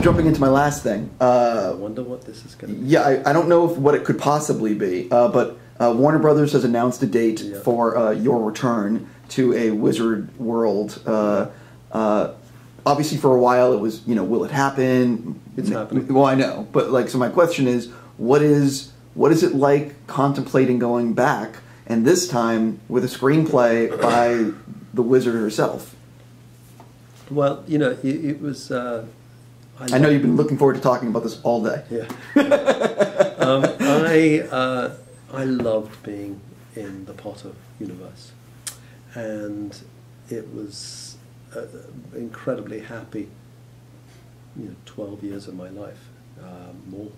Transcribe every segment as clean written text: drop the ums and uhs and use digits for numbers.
jumping into my last thing. I wonder what this is going to be. Yeah, I don't know what it could possibly be, but Warner Brothers has announced a date for your return to a Wizard world. Obviously, for a while, it was, will it happen? It's happening. Well, I know, but so my question is, what is it like contemplating going back, and this time with a screenplay by the Wizard herself? Well, it was. I know you've been looking forward to talking about this all day. Yeah. I loved being in the Potter universe, and it was incredibly happy. 12 years of my life, more,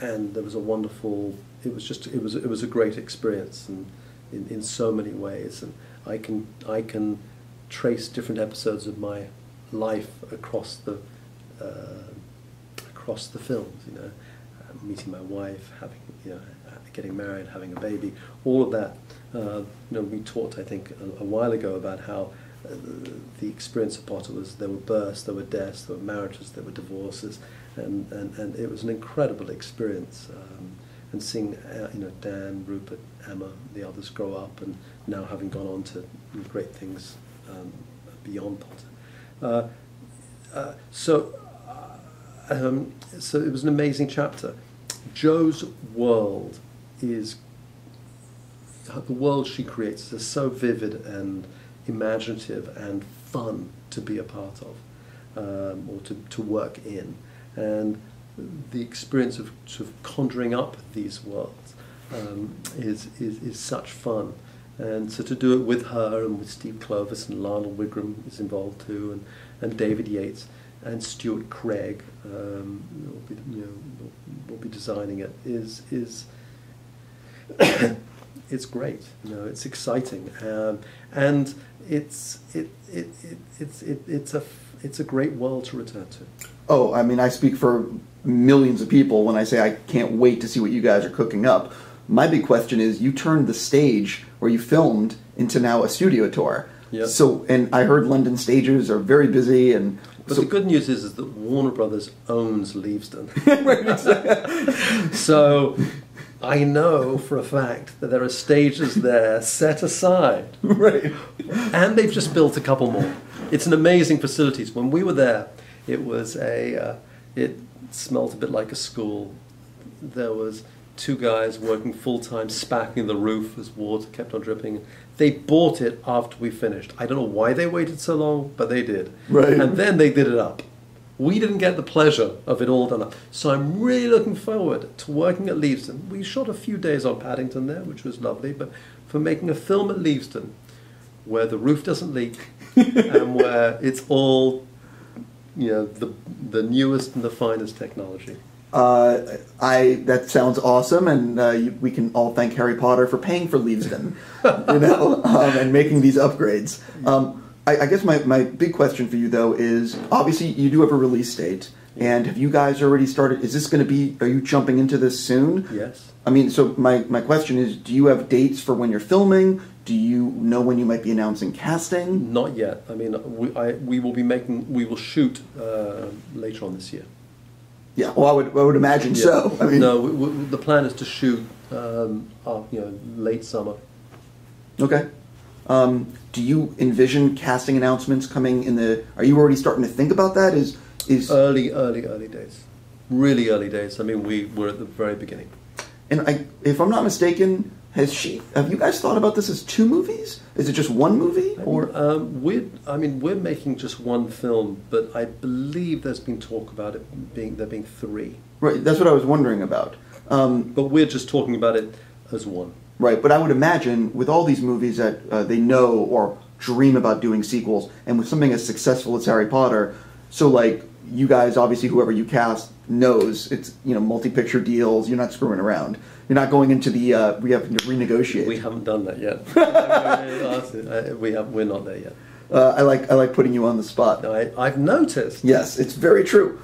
and there was a wonderful. It was a great experience, and in so many ways, and I can trace different episodes of my life across the films. Meeting my wife, getting married, having a baby, all of that. We talked, I think, a while ago about how the experience of Potter was there were births, there were deaths, there were marriages, there were divorces, and it was an incredible experience. And seeing Dan, Rupert, Emma, the others grow up, and now having gone on to great things beyond Potter. So it was an amazing chapter. Jo's world is the world she creates is so vivid and imaginative and fun to be a part of, or to work in, and the experience of sort of conjuring up these worlds is such fun. And so to do it with her and with Steve Clovis and Lionel Wigram is involved too, and David Yates and Stuart Craig will be designing it is it's great. It's exciting, and it's a great world to return to. Oh, I mean, I speak for millions of people when I say I can't wait to see what you guys are cooking up. My big question is, you turned the stage where you filmed into now a studio tour. Yep. So, and I heard London stages are very busy, and but the good news is that Warner Brothers owns Leavesden. Right, exactly. So I know for a fact that there are stages there set aside. Right. And they've just built a couple more. It's an amazing facilities. When we were there, it was it smelt a bit like a school. There was two guys working full-time, spacking the roof as water kept on dripping. They bought it after we finished. I don't know why they waited so long, but they did. Right. And then they did it up. We didn't get the pleasure of it all done up. So I'm really looking forward to working at Leavesden. We shot a few days on Paddington there, which was lovely, but for making a film at Leavesden where the roof doesn't leak and where it's all, the newest and the finest technology. That sounds awesome, and we can all thank Harry Potter for paying for Leavesden, and making these upgrades. I guess my big question for you, though, is obviously you do have a release date, and have you guys already started? Is this going to be? Are you jumping into this soon? Yes. I mean, so my question is, do you have dates for when you're filming? Do you know when you might be announcing casting? Not yet. I mean, we will shoot later on this year. Yeah, well, I would imagine so. I mean, no, the plan is to shoot, late summer. Okay. Do you envision casting announcements coming in the? Are you already starting to think about that? Is early days, really early days. I mean, we're at the very beginning. And if I'm not mistaken, have you guys thought about this as two movies? Is it just one movie? We're making just one film, but I believe there's been talk about there being three. Right, that's what I was wondering about. But we're just talking about it as one. Right, but I would imagine with all these movies that they know or dream about doing sequels, and with something as successful as Harry Potter, so like you guys, obviously whoever you cast knows it's multi-picture deals. You're not screwing around. You're not going into the we have to renegotiate. We haven't done that yet. We're not there yet. I like putting you on the spot. No, I've noticed. Yes, it's very true.